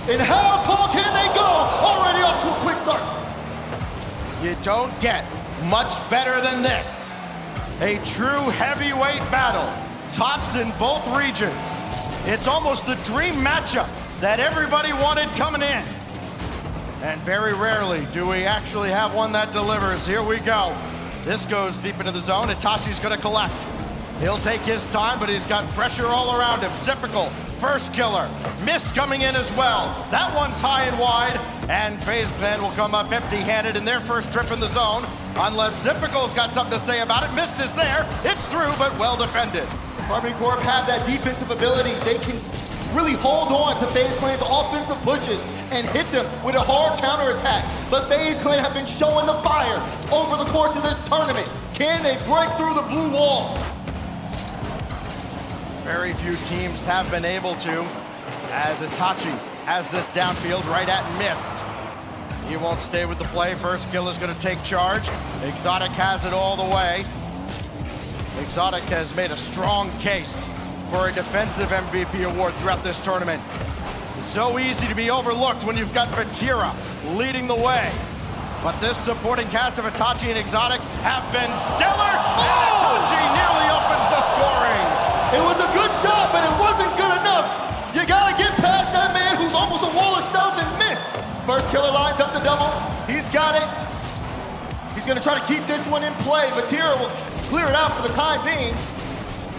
And how tall can they go? Already off to a quick start. You don't get much better than this. A true heavyweight battle, tops in both regions. It's almost the dream matchup that everybody wanted coming in. And very rarely do we actually have one that delivers. Here we go. This goes deep into the zone. Itachi's gonna collect. He'll take his time, but he's got pressure all around him. Typical, first killer. Mist coming in as well. That one's high and wide, and FaZe Clan will come up empty-handed in their first trip in the zone, unless Typical's got something to say about it. Mist is there, it's through, but well defended. KCorp have that defensive ability. They can really hold on to FaZe Clan's offensive pushes and hit them with a hard counterattack. But FaZe Clan have been showing the fire over the course of this tournament. Can they break through the blue wall? Very few teams have been able to, as Itachi has this downfield right at Mist. He won't stay with the play. First killer's gonna take charge. Exotic has it all the way. Exotic has made a strong case for a defensive MVP award throughout this tournament. It's so easy to be overlooked when you've got Vatira leading the way. But this supporting cast of Itachi and Exotic have been stellar, and Itachi nearly opens the scoring. It was a good shot, but it wasn't good enough. You gotta get past that man who's almost a wall of stealth and miss. First killer lines up the double. He's got it. He's gonna try to keep this one in play. Vatira will clear it out for the time being.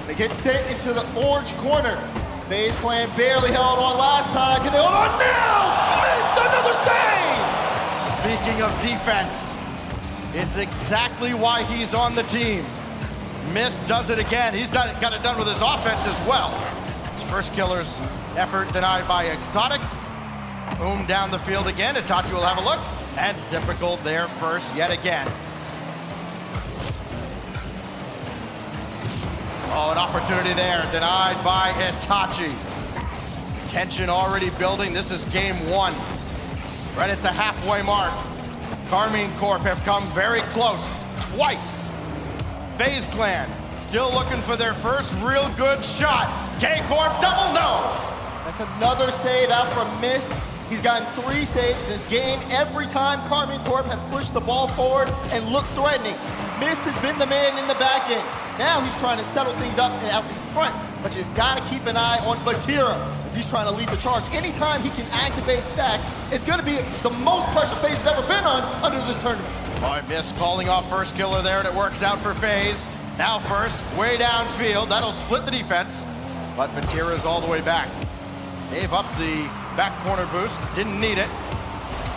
They get sent into the orange corner. FaZe Clan barely held on last time. Can they hold on now? Missed another save! Speaking of defense, it's exactly why he's on the team. Mist does it again. He's got it done with his offense as well. His first killer's effort denied by Exotic. Boom down the field again. Itachi will have a look. And Typical there first yet again. Oh, an opportunity there, denied by Itachi. Tension already building. This is game one. Right at the halfway mark. KCorp have come very close, twice. FaZe Clan still looking for their first real good shot. KCorp double no. That's another save out from Mist. He's gotten 3 saves this game. Every time KCorp have pushed the ball forward and looked threatening. Mist has been the man in the back end. Now he's trying to settle things up out in front, but you've got to keep an eye on Vatira as he's trying to lead the charge. Anytime he can activate stacks, it's going to be the most pressure FaZe has ever been under this tournament. Oh, Mist calling off first killer there, and it works out for FaZe. Now first, way downfield. That'll split the defense, but Vatira's all the way back. Gave up the back corner boost, didn't need it.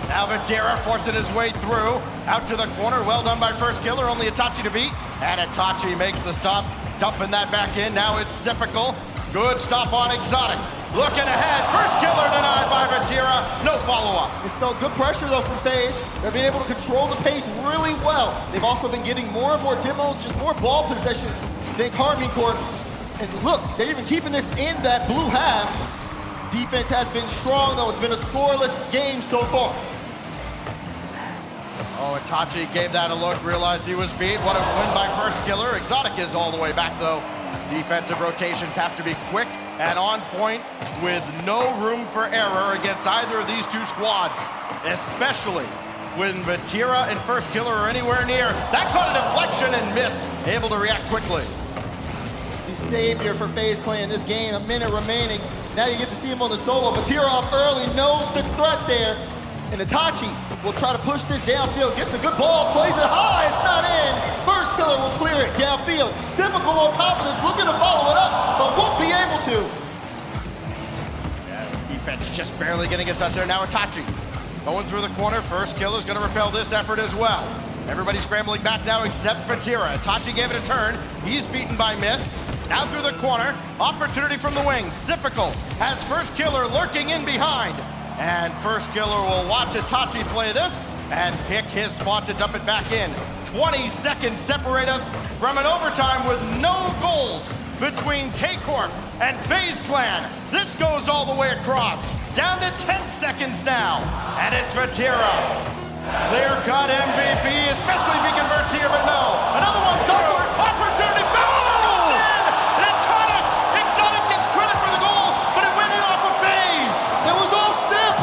Now Vatira forcing his way through, out to the corner. Well done by first killer, only Itachi to beat. And Itachi makes the stop, dumping that back in. Now it's Typical. Good stop on Exotic. Looking ahead, first killer denied by Vatira. No follow-up. It's still good pressure though from FaZe. They're being able to control the pace really well. They've also been getting more and more demos, just more ball possession than KCorp. And look, they're even keeping this in that blue half. Defense has been strong though. It's been a scoreless game so far. Oh, Itachi gave that a look, realized he was beat. What a win by first killer. Exotic is all the way back though. Defensive rotations have to be quick and on point with no room for error against either of these two squads, especially when Vatira and first killer are anywhere near. That caught a deflection and missed, able to react quickly. The savior for FaZe Clan this game, a minute remaining. Now you get to see him on the solo. Vatira up early, knows the threat there. And Itachi will try to push this downfield, gets a good ball, plays it high, it's not in. First killer will clear it downfield. Typical on top of this, looking to follow it up, but won't be able to. Yeah, defense just barely getting a touch there. Now Itachi going through the corner. First killer's gonna repel this effort as well. Everybody scrambling back now except Vatira. Itachi gave it a turn. He's beaten by Mist. Now through the corner, opportunity from the wings. Typical has first killer lurking in behind. And first killer will watch Itachi play this and pick his spot to dump it back in. 20 seconds separate us from an overtime with no goals between KCorp and FaZe Clan. This goes all the way across. Down to 10 seconds now. And it's Vatira. Clear-cut MVP, especially if he converts here, but no. Another one, double opportunity. Boom! Exotic gets credit for the goal, but it went in off of FaZe. It was offset.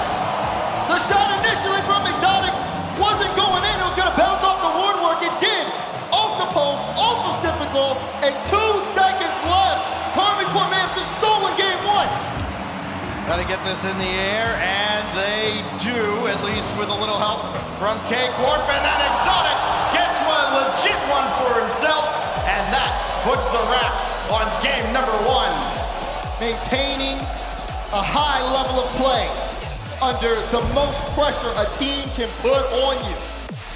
Gotta get this in the air, and they do, at least with a little help from KCorp, and then Exotic gets one legit one for himself, and that puts the wraps on game number 1. Maintaining a high level of play under the most pressure a team can put on you.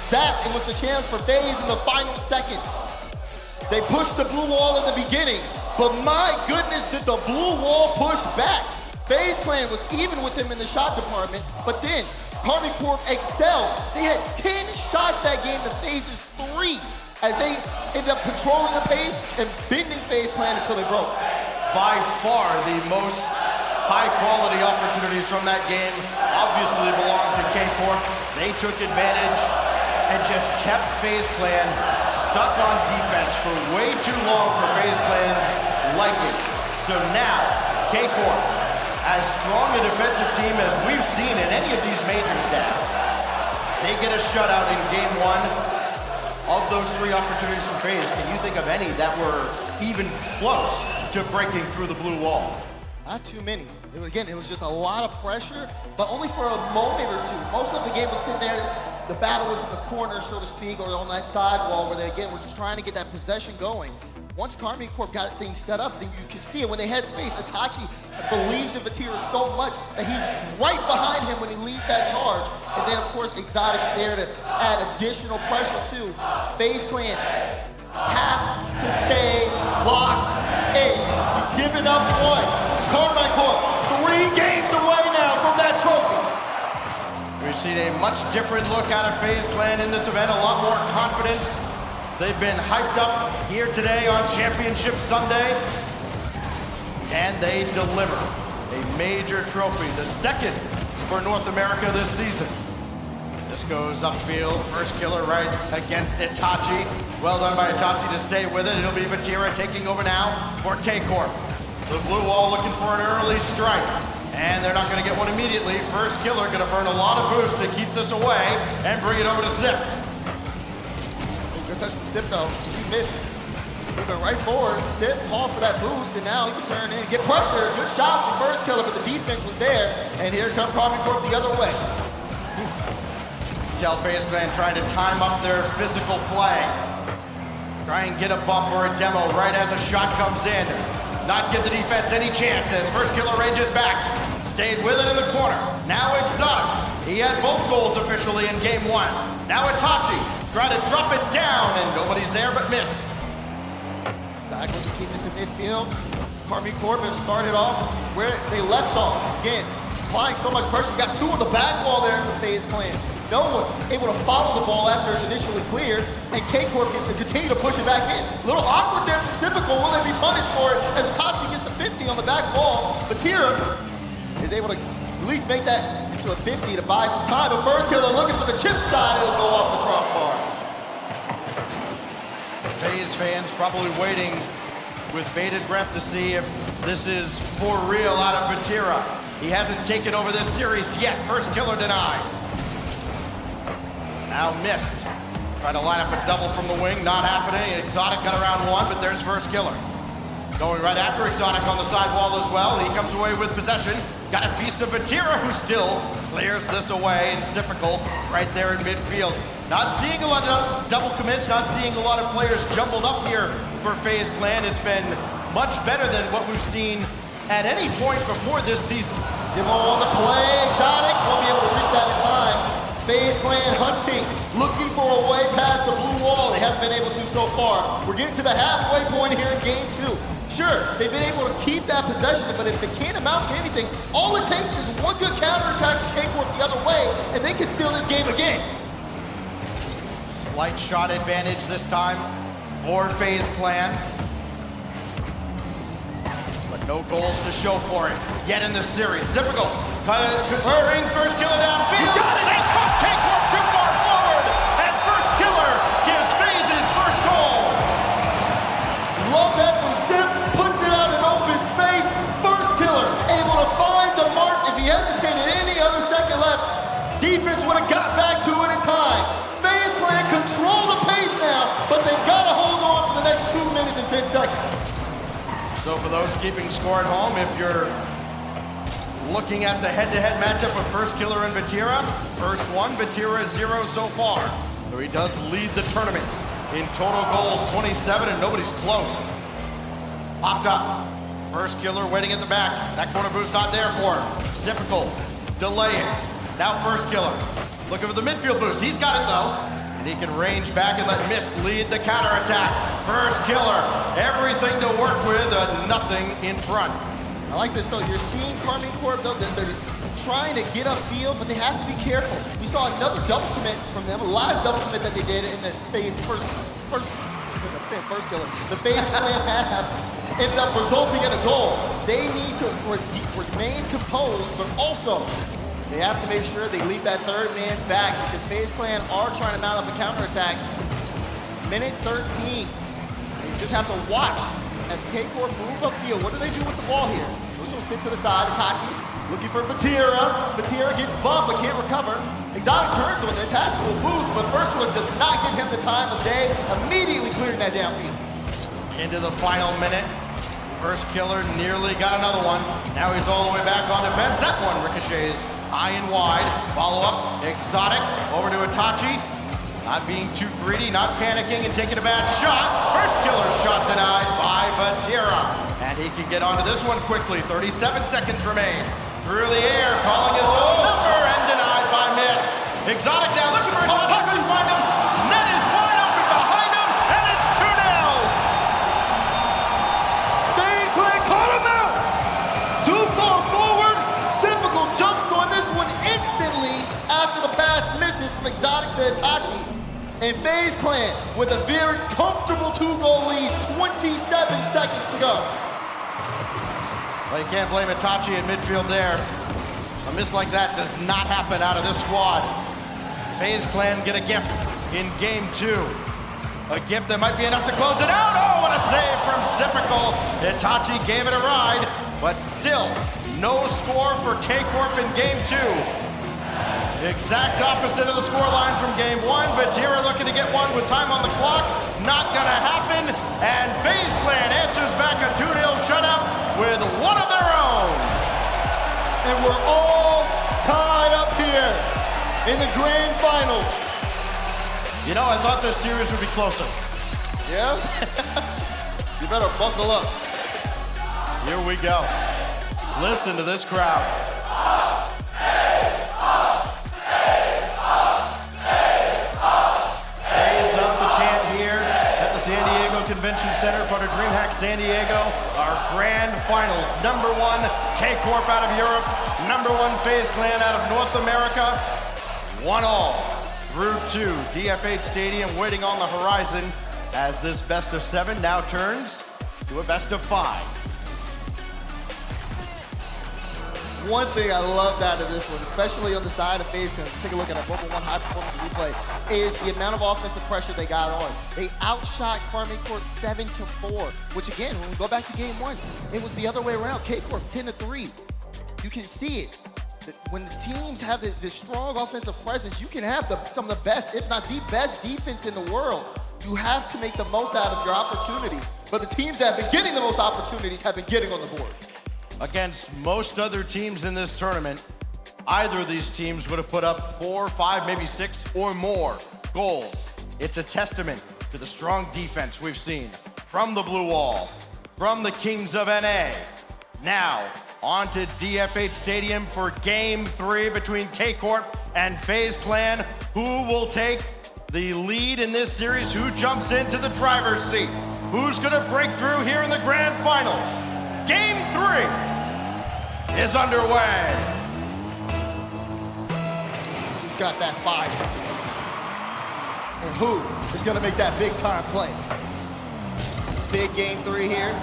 That was the chance for FaZe in the final seconds. They pushed the blue wall in the beginning, but my goodness, did the blue wall push back. FaZe Clan was even with him in the shot department, but then KCorp excelled. They had 10 shots that game to FaZe's 3, as they ended up controlling the pace and bending FaZe Clan until they broke. By far the most high-quality opportunities from that game obviously belong to KCorp. They took advantage and just kept FaZe Clan stuck on defense for way too long for FaZe Clan's liking. So now, KCorp, as strong a defensive team as we've seen in any of these major stats, they get a shutout in game 1. Of those 3 opportunities from FaZe, can you think of any that were even close to breaking through the blue wall? Not too many. It was just a lot of pressure, but only for a moment or two. Most of the game was sitting there. The battle was in the corner, so to speak, or on that sidewall where they, again, were just trying to get that possession going. Once KCorp got things set up, then you can see it. When they had space, Itachi believes in Vatira so much that he's right behind him when he leads that charge. And then, of course, Exotic there to add additional pressure too. FaZe Clan have to stay locked in. You've given up 1. KCorp, 3 games away now from that trophy. We've seen a much different look out of FaZe Clan in this event, a lot more confidence. They've been hyped up here today on Championship Sunday, and they deliver a major trophy, the 2nd for North America this season. This goes upfield, first killer right against Itachi. Well done by Itachi to stay with it. It'll be Vatira taking over now for KCorp. The blue wall looking for an early strike, and they're not going to get one immediately. First killer going to burn a lot of boost to keep this away and bring it over to Zip. Good touch from Zip though. He missed. Moving right forward. Zip called for that boost, and now he can turn in and get pressure. Good shot from first killer, but the defense was there. And here comes KCorp the other way. Tell FaZe Clan trying to time up their physical play. Try and get a bump or a demo right as a shot comes in. Not give the defense any chances. First killer ranges back. Stayed with it in the corner. Now Exotic. He had both goals officially in game 1. Now Itachi. Try to drop it down, and nobody's there but missed. Exotic looking to keep this in midfield. KCorp has started off where they left off. Again, applying so much pressure. You got 2 on the back wall there for FaZe Clan. No one able to follow the ball after it's initially cleared, and KCorp can continue to push it back in. A little awkward there from Typical. Will they be punished for it as Itachi gets the 50 on the back wall? Vatira is able to at least make that into a 50 to buy some time. But first killer looking for the chip shot. It'll go off the crossbar. FaZe fans probably waiting with bated breath to see if this is for real out of Vatira. He hasn't taken over this series yet. First killer denied. Now missed. Try to line up a double from the wing, not happening. Exotic got around 1, but there's first killer. Going right after Exotic on the sidewall as well. He comes away with possession. Got a piece of Vatira who still clears this away, and it's difficult right there in midfield. Not seeing a lot of double commits, not seeing a lot of players jumbled up here for FaZe Clan. It's been much better than what we've seen at any point before this season. Give on the play. Exotic won't be able to reach that in time. FaZe Clan hunting, looking for a way past the blue wall. They haven't been able to so far. We're getting to the halfway point here in game 2. Sure, they've been able to keep that possession, but if it can't amount to anything, all it takes is one good counterattack from KCorp the other way, and they can steal this game again. Slight shot advantage this time for FaZe Clan. But no goals to show for it yet in this series. Typical. Converting first killer downfield. He's got it! KCorp too far forward! And first killer gives FaZe his first goal! Love that from Sip. Puts it out in open space. First killer able to find the mark. If he hesitated any other second left, defense would have got back to it in time. FaZe Clan control the pace now, but they've got to hold on for the next 2 minutes and 10 seconds. So for those keeping score at home, if you're looking at the head-to-head matchup of First Killer and Vatira. First one, Vatira 0 so far. So he does lead the tournament in total goals, 27, and nobody's close. Popped up. First Killer waiting at the back. That corner boost not there for him. Typical. Delaying. Now First Killer. Looking for the midfield boost. He's got it though. And he can range back and let Mist lead the counterattack. First Killer. Everything to work with, nothing in front. I like this though. You're seeing KCorp though, they're trying to get upfield, but they have to be careful. We saw another double commit from them, the last double commit that they did in the FaZe first Killer. The FaZe plan half ended up resulting in a goal. They need to remain composed, but also they have to make sure they leave that third man back because FaZe Clan are trying to mount up a counterattack. Minute 13. You just have to watch as KCorp move upfield. What do they do with the ball here? Those will stick to the side. Itachi looking for Vatira. Vatira gets bumped but can't recover. Exotic turns on this, has to boost, but First Killer does not give him the time of day, immediately clearing that downfield. Into the final minute. First Killer nearly got another one. Now he's all the way back on defense. That one ricochets high and wide. Follow up, Exotic, over to Itachi. Not being too greedy, not panicking and taking a bad shot. First Killer shot denied by Vatira. And he can get onto this one quickly. 37 seconds remain. Through the air, calling his own number and denied by Mist. Exotic now looking for a shot. How can he find him? Net is wide open behind him, and it's 2-0. FaZe Clan caught him out. Too far forward. Typical jumps on this one instantly after the pass misses from Exotic to Itachi. And FaZe Clan with a very comfortable 2-goal lead, 27 seconds to go. Well, you can't blame Itachi in midfield there. A miss like that does not happen out of this squad. FaZe Clan get a gift in game 2. A gift that might be enough to close it out. Oh, what a save from Typical. Itachi gave it a ride, but still no score for KCorp in game 2. The exact opposite of the scoreline from game 1. Vatira looking to get one with time on the clock. Not gonna happen. And FaZe Clan answers back a 2-0 shutout with one of their own. And we're all tied up here in the grand final. You know, I thought this series would be closer. Yeah? You better buckle up. Here we go. Listen to this crowd. Raise up the chant here at the San Diego Convention Center, part of DreamHack San Diego. Our grand finals. Number 1, KCorp out of Europe. Number 1, FaZe Clan out of North America. 1-all through 2. DF8 Stadium waiting on the horizon as this best of 7 now turns to a best of 5. One thing I loved out of this one, especially on the side of FaZe Clan, take a look at our Global 1 high performance replay, is the amount of offensive pressure they got on. They outshot KCorp 7-4, which again, when we go back to game 1, it was the other way around. KCorp 10-3. You can see it. When the teams have this strong offensive presence, you can have some of the best, if not the best defense in the world. You have to make the most out of your opportunity. But the teams that have been getting the most opportunities have been getting on the board. Against most other teams in this tournament, either of these teams would have put up 4, 5, maybe 6 or more goals. It's a testament to the strong defense we've seen from the Blue Wall, from the Kings of NA. Now, on to DF8 Stadium for game 3 between KCorp and FaZe Clan. Who will take the lead in this series? Who jumps into the driver's seat? Who's gonna break through here in the grand finals? Game 3 is underway. Who's got that fire? And who is gonna make that big time play? Big game 3 here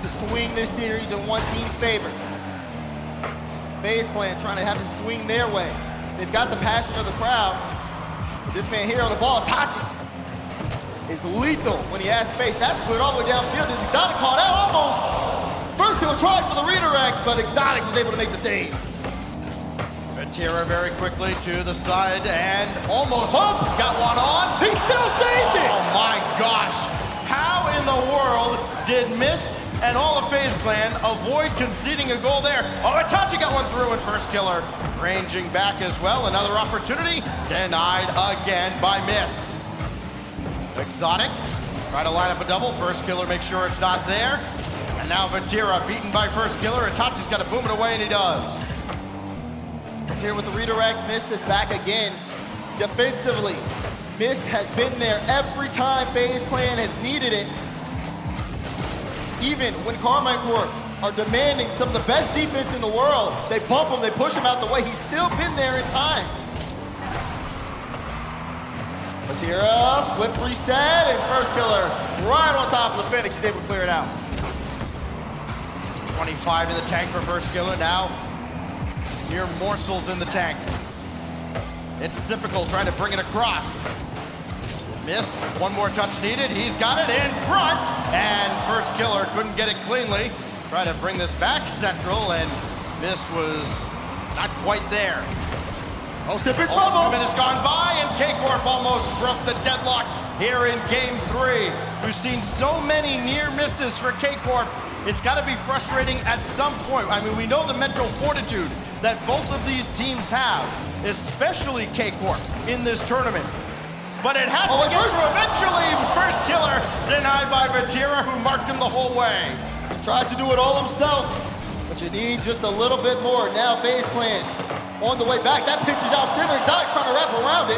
to swing this series in one team's favor. FaZe Clan trying to have it swing their way. They've got the passion of the crowd. But this man here on the ball, Tachi, is lethal when he has space. That's put all the way downfield. This Exotic caught out almost. First he'll try for the redirect, but Exotic was able to make the save. Vatira very quickly to the side and almost got one on. He still saved it! Oh my gosh. How in the world did Mist and all of FaZe Clan avoid conceding a goal there? Oh, Itachi got one through. First Killer ranging back as well. Another opportunity denied again by Mist. Exotic, try to line up a double. First Killer, make sure it's not there. And now Vatira beaten by First Killer. Itachi's got to boom it away, and he does. Vatira with the redirect. Mist is back again. Defensively, Mist has been there every time FaZe Clan has needed it. Even when KCorp are demanding some of the best defense in the world, they bump him, they push him out the way. He's still been there in time. Vatira, flip reset, and First Killer right on top of the Fennec. He's able to clear it out. 25 in the tank for First Killer. Now, mere morsels in the tank. It's typical trying to bring it across. Missed, one more touch needed. He's got it in front, and First Killer couldn't get it cleanly. Try to bring this back central, and Mist was not quite there. Oh, step in trouble. 2 minutes gone by, and KCorp almost broke the deadlock here in Game 3. We've seen so many near misses for KCorp. It's got to be frustrating at some point. I mean, we know the mental fortitude that both of these teams have, especially KCorp in this tournament. But it has to get through eventually. First Killer denied by Vatira, who marked him the whole way. He tried to do it all himself, but you need just a little bit more. Now FaZe Clan on the way back. That pitch is out center. Exotic trying to wrap around it.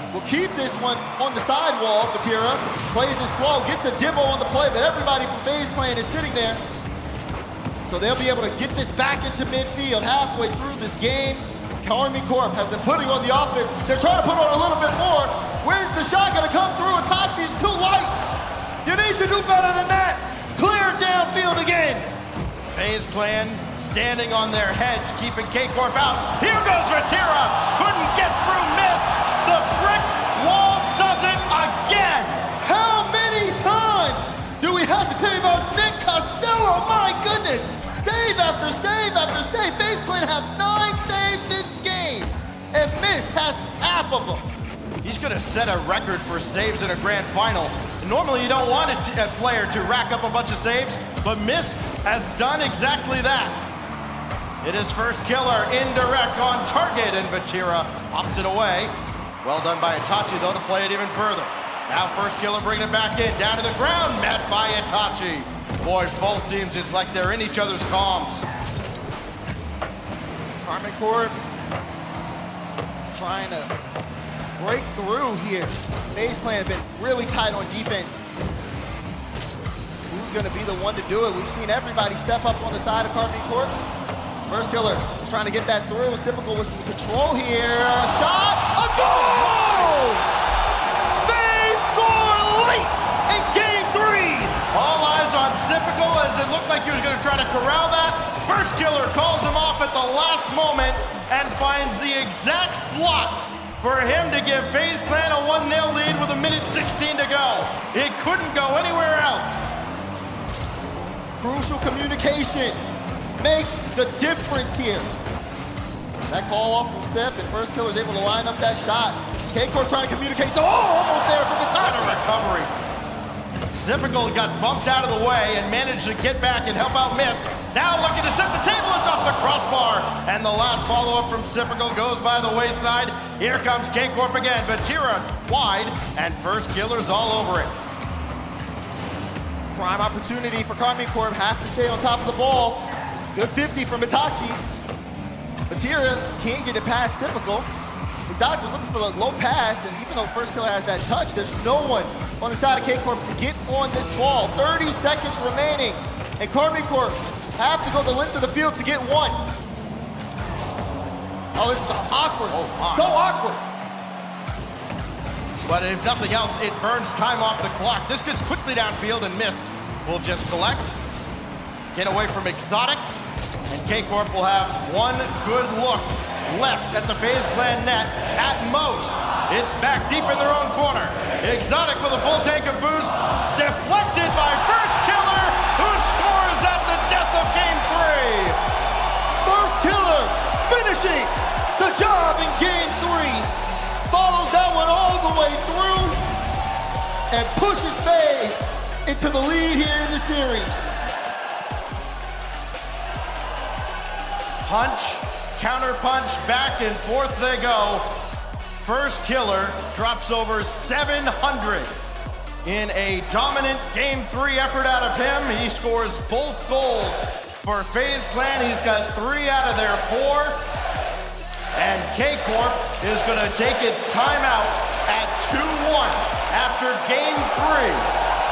We'll keep this one on the sidewall. Vatira plays it slow, gets a dibble on the play, but everybody from FaZe Clan is sitting there. So they'll be able to get this back into midfield halfway through this game. KCorp has been putting on the offense. They're trying to put on a little bit more. Where's the shot gonna come through? Itachi's too light. You need to do better than that. Clear downfield again. FaZe Clan standing on their heads, keeping KCorp out. Here goes Vatira. Couldn't get through Mist. The brick wall does it again. How many times do we have to say about Nick Costello? My goodness. Save after save after save. FaZe Clan have 9 saves this game, and Mist has half of them. He's going to set a record for saves in a grand final. Normally, you don't want a player to rack up a bunch of saves, but Mist has done exactly that. It is First Killer indirect on target, and Vatira opts it away. Well done by Itachi, though, to play it even further. Now First Killer bringing it back in, down to the ground, met by Itachi. Boy, both teams, it's like they're in each other's comms. KCorp trying to break through here. FaZe Clan have been really tight on defense. Who's gonna be the one to do it? We've seen everybody step up on the side of KCorp. First Killer is trying to get that through. It's typical with some control here. A shot, a goal! FaZe score late in Game 3. All eyes on Typical, as it looked like he was going to try to corral that. First Killer calls him off at the last moment and finds the exact slot for him to give FaZe Clan a 1-0 lead with 1:16 to go. It couldn't go anywhere else. Crucial communication makes the difference here. That call off from Steph, and First Killer is able to line up that shot. KCorp trying to communicate. Oh, almost there from the top. What a recovery. Typical got bumped out of the way and managed to get back and help out Mist. Now looking to set the table, it's off the crossbar. And the last follow-up from Typical goes by the wayside. Here comes KCorp again. Vatira wide, and First Killer's all over it. Prime opportunity for KCorp. Have to stay on top of the ball. Good 50 from Itachi. Vatira can't get it past Typical. Exotic was looking for the low pass, and even though First Killer has that touch, there's no one on the side of KCorp to get on this ball. 30 seconds remaining, and KCorp have to go the length of the field to get one. Oh, this is awkward. So awkward. But if nothing else, it burns time off the clock. This gets quickly downfield, and Mist will just collect, get away from Exotic, and KCorp will have one good look left at the FaZe Clan net at most. It's back deep in their own corner. Exotic with a full tank of boost, deflected by First Killer, who scores at the death of Game 3. First Killer finishing the job in Game 3. Follows that one all the way through and pushes FaZe into the lead here in the series. Punch, counterpunch, back and forth they go. First killer drops over 700 in a dominant Game 3 effort out of him. He scores both goals for FaZe Clan. He's got 3 out of their 4. And KCorp is gonna take its timeout at 2-1 after Game 3.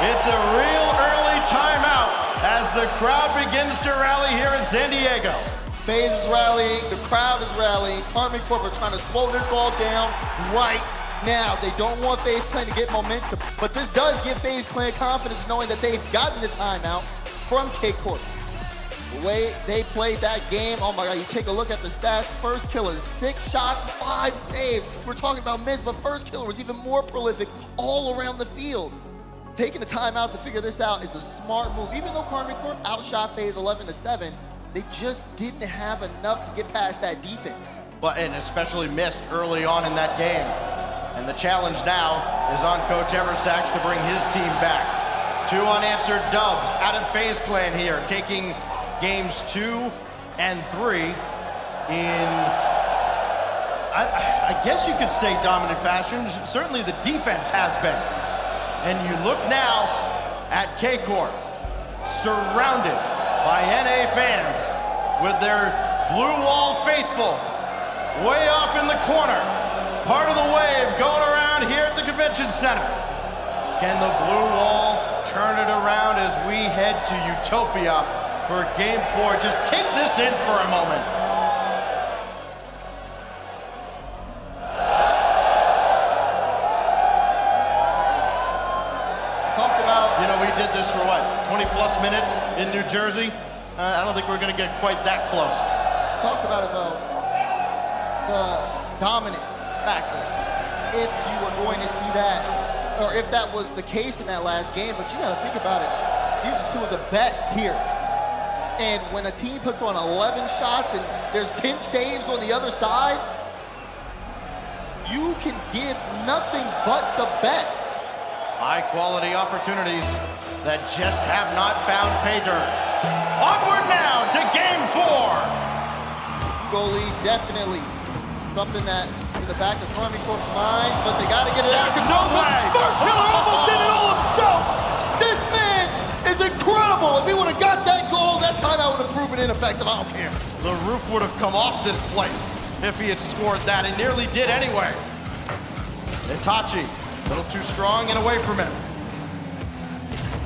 It's a real early timeout as the crowd begins to rally here in San Diego. FaZe is rallying, the crowd is rallying. KCorp are trying to slow this all down right now. They don't want FaZe Clan to get momentum, but this does give FaZe Clan confidence knowing that they've gotten the timeout from KCorp. The way they played that game, oh my God, you take a look at the stats. First killer, 6 shots, 5 saves. We're talking about miss, but first killer was even more prolific all around the field. Taking the timeout to figure this out is a smart move. Even though KCorp outshot FaZe 11-7, they just didn't have enough to get past that defense. Well, and especially missed early on in that game. And the challenge now is on Coach Eversax to bring his team back. 2 unanswered dubs out of FaZe Clan here, taking games 2 and 3 in, I guess you could say dominant fashion. Certainly the defense has been. And you look now at KCorp, surrounded by NA fans with their blue wall faithful way off in the corner. Part of the wave going around here at the convention center. Can the blue wall turn it around as we head to Utopia for Game 4? Just take this in for a moment. You know, we did this for what, 20 plus minutes in New Jersey? I don't think we're gonna get quite that close. Talked about it though, the dominance factor. If you were going to see that, or if that was the case in that last game, but you gotta think about it. These are 2 of the best here. And when a team puts on 11 shots and there's 10 saves on the other side, you can give nothing but the best. High quality opportunities that just have not found pay dirt. Onward now to Game 4. Goalie, definitely something that in the back of KCorp's minds, but they got to get it out of control. First killer almost did it all himself. This man is incredible. If he would have got that goal, that time I would have proven ineffective. I don't care. The roof would have come off this place if he had scored that. It nearly did anyways. Itachi, a little too strong and away from him.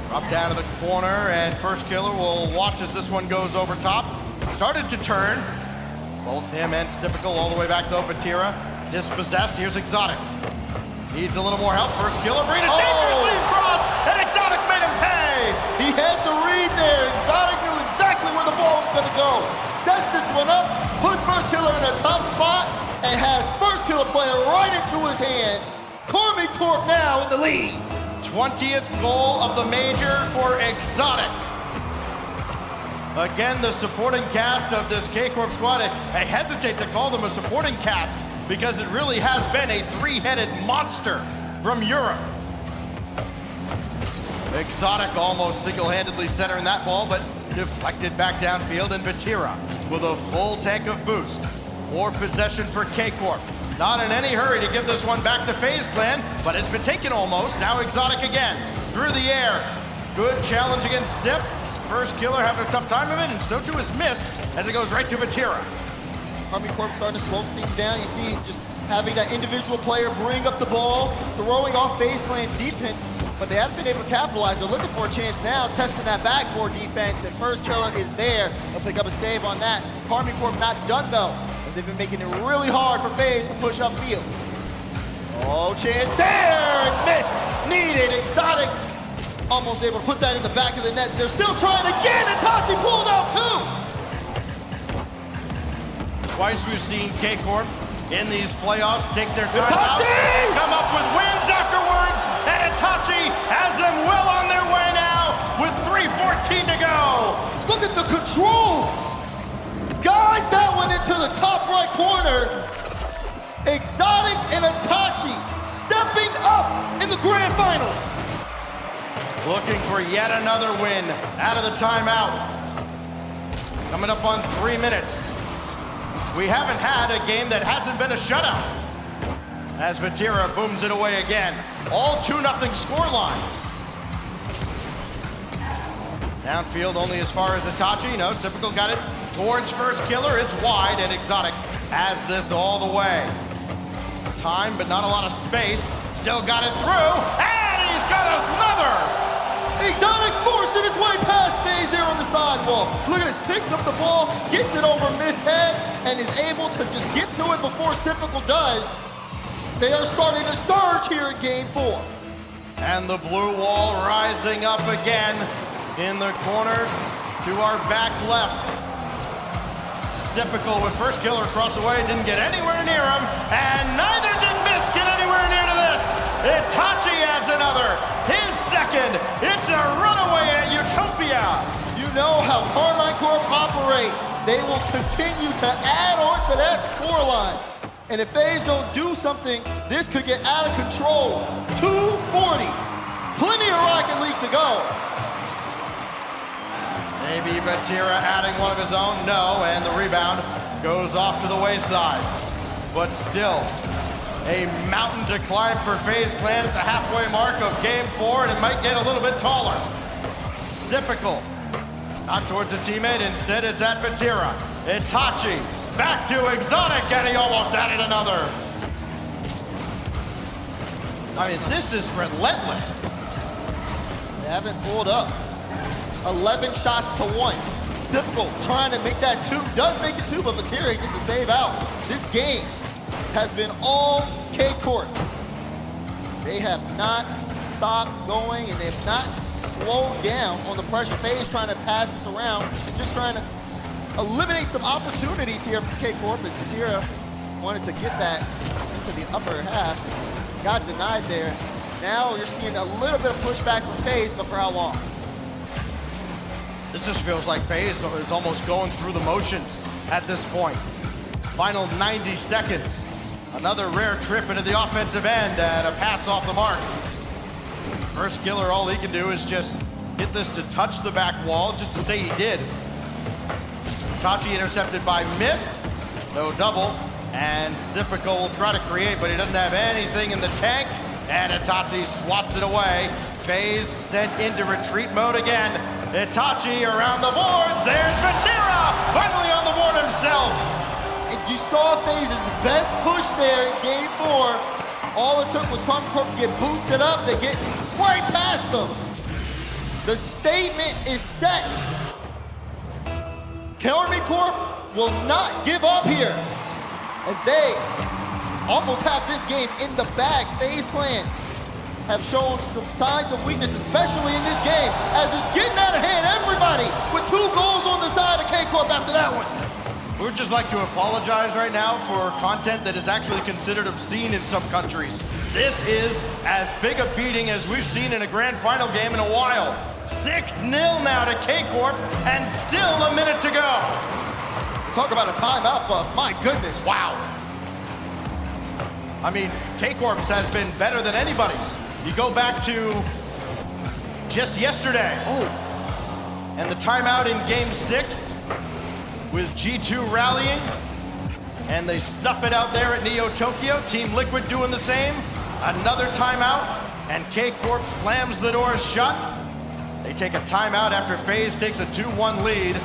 Drop down to the corner, and first killer will watch as this one goes over top. Started to turn. Both him and Typical all the way back to Vatira. Dispossessed, here's Exotic. Needs a little more help. First killer, bring it dangerously across, and Exotic made him pay. He had the read there. Exotic knew exactly where the ball was gonna go. Sets this one up, puts first killer in a tough spot, and has first killer playing right into his hands. KCorp now in the lead. 20th goal of the major for Exotic. Again, the supporting cast of this KCorp squad, I hesitate to call them a supporting cast because it really has been a 3-headed monster from Europe. Exotic almost single-handedly centering that ball, but deflected back downfield, and Vatira with a full tank of boost. More possession for KCorp. Not in any hurry to give this one back to FaZe Clan, but it's been taken almost. Now Exotic again, through the air. Good challenge against Stip. First killer having a tough time of it, and so too is missed as it goes right to Vatira. KCorp starting to slow things down. You see just having that individual player bring up the ball, throwing off FaZe Clan's defense, but they haven't been able to capitalize. They're looking for a chance now, testing that backboard defense, and first killer is there. They'll pick up a save on that. KCorp not done though, as they've been making it really hard for FaZe to push upfield. Oh, chance there, and missed, needed, Exotic. Almost able to put that in the back of the net. They're still trying again, and Tachi pulled out too. Twice we've seen KCorp in these playoffs take their time out and come up with wins afterwards, and Itachi has them well on their way now with 3:14 to go. Look at the control. Guides that one into the top right corner. Exotic and Itachi stepping up in the grand finals. Looking for yet another win out of the timeout. Coming up on 3 minutes. We haven't had a game that hasn't been a shutout. As Vatira booms it away again. All 2-0 score lines. Downfield only as far as Itachi. No, Typical got it towards first killer. It's wide, and Exotic has this all the way. Time, but not a lot of space. Still got it through, and he's got another! Exotic forcing his way past FaZe there on the sidewalk. Look at this, picks up the ball, gets it over Mist head, and is able to just get to it before Typical does. They are starting to surge here in game 4. And the blue wall rising up again in the corner to our back left. Typical with first killer across the way, didn't get anywhere near him, and neither did Mist get anywhere near to this. Itachi adds another, his second. It's a runaway at Utopia. You know how KCorp operate. They will continue to add on to that scoreline. And if FaZe don't do something, this could get out of control. 240. Plenty of Rocket League to go. Maybe Vatira adding one of his own. No, and the rebound goes off to the wayside. But still, a mountain to climb for FaZe Clan at the halfway mark of game 4, and it might get a little bit taller. Typical. Not towards a teammate, instead it's at Vatira. Itachi. Back to Exotic, and he almost added another. I mean, this is relentless. They haven't pulled up. 11 shots to 1. Typical trying to make that 2. Does make it 2, but Vatira gets the save out. This game has been all KCorp. They have not stopped going, and they have not slowed down on the pressure. FaZe trying to pass this around, just trying to eliminate some opportunities here for KCorp as Vatira wanted to get that into the upper half. Got denied there. Now you're seeing a little bit of pushback from FaZe, but for how long? This just feels like FaZe is almost going through the motions at this point. Final 90 seconds. Another rare trip into the offensive end and a pass off the mark. First killer, all he can do is just get this to touch the back wall, just to say he did. Tachi intercepted by Mist, no double, and Typical will try to create, but he doesn't have anything in the tank, and Itachi swats it away. FaZe sent into retreat mode again. Itachi around the boards, there's Vatira, finally on the board himself. And you saw FaZe's best push there in game 4. All it took was KCorp to get boosted up, they get right past them. The statement is set. KCorp will not give up here as they almost have this game in the bag. FaZe Clan have shown some signs of weakness, especially in this game, as it's getting out of hand. Everybody with 2 goals on the side of KCorp after that one. We would just like to apologize right now for content that is actually considered obscene in some countries. This is as big a beating as we've seen in a grand final game in a while. 6-0 now to KCorp, and still a minute to go. Talk about a timeout, Buff. My goodness. Wow. I mean, KCorp's has been better than anybody's. You go back to just yesterday. Oh. And the timeout in game 6 with G2 rallying. And they stuff it out there at Neo Tokyo. Team Liquid doing the same. Another timeout, and KCorp slams the doors shut. They take a timeout after FaZe takes a 2-1 lead.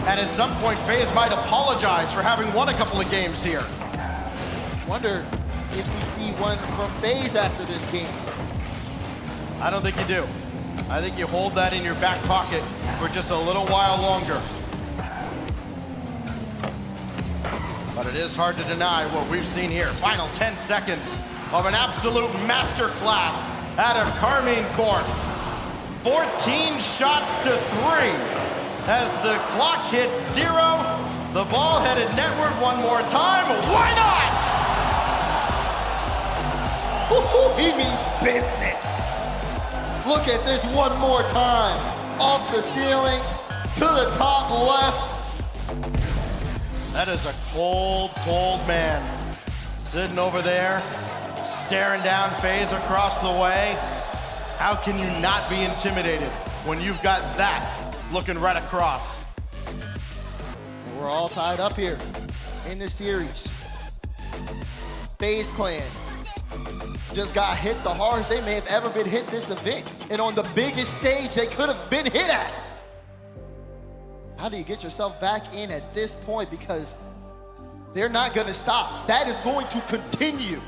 And at some point, FaZe might apologize for having won a couple of games here. Wonder if we see one from FaZe after this game. I don't think you do. I think you hold that in your back pocket for just a little while longer. But it is hard to deny what we've seen here. Final 10 seconds of an absolute masterclass out of KCorp. 14 shots to 3 as the clock hits 0. The ball headed netward one more time. Why not? He means business. Look at this one more time. Off the ceiling to the top left. That is a cold, cold man. Sitting over there, staring down FaZe across the way. How can you not be intimidated when you've got that looking right across? And we're all tied up here in this series. FaZe Clan just got hit the hardest they may have ever been hit this event, and on the biggest stage they could have been hit at. How do you get yourself back in at this point? Because they're not gonna stop. That is going to continue.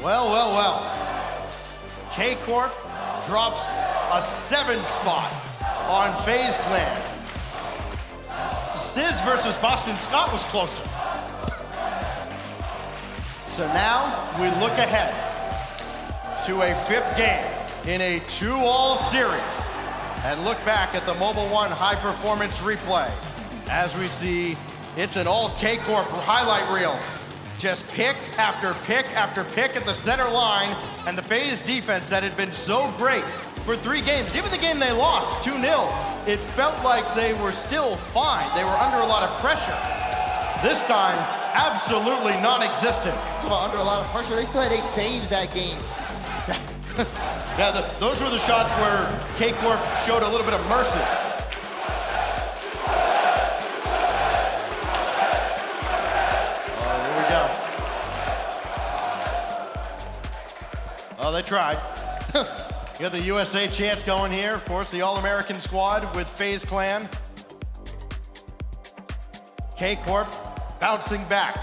Well. KCorp drops a 7 spot on FaZe Clan. Stiz versus Boston Scott was closer. So now we look ahead to a 5th game in a 2-all series and look back at the Mobile One high performance replay as we see it's an all KCorp highlight reel. Just pick after pick after pick at the center line, and the FaZe defense that had been so great for 3 games, even the game they lost 2-0, it felt like they were still fine. They were under a lot of pressure. This time, absolutely non-existent. Under a lot of pressure, they still had 8 saves that game. Yeah, those were the shots where KCorp showed a little bit of mercy. Oh, here we go. Oh, they tried. You got the USA chance going here. Of course, the All-American squad with FaZe Clan. KCorp bouncing back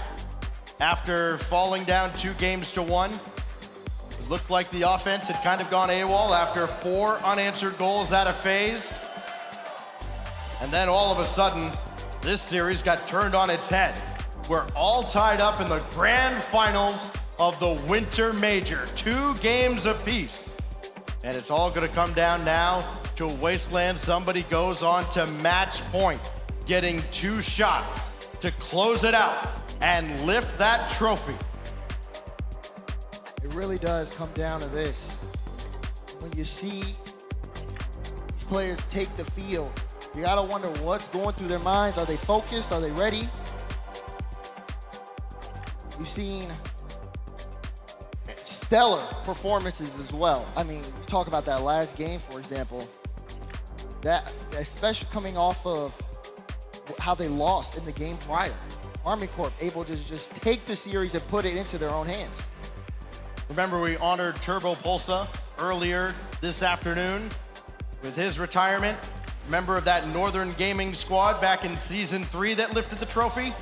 after falling down 2 games to 1. It looked like the offense had kind of gone AWOL after 4 unanswered goals out of FaZe. And then all of a sudden, this series got turned on its head. We're all tied up in the grand finals of the Winter Major, 2 games apiece. And it's all gonna come down now to Wasteland. Somebody goes on to match point, getting 2 shots to close it out and lift that trophy. It really does come down to this. When you see these players take the field, you gotta wonder what's going through their minds. Are they focused? Are they ready? We've seen stellar performances as well. I mean, talk about that last game, for example. That, especially coming off of how they lost in the game prior. Army Corp able to just take the series and put it into their own hands. Remember, we honored Turbo Pulsa earlier this afternoon with his retirement. Member of that Northern Gaming squad back in Season 3 that lifted the trophy.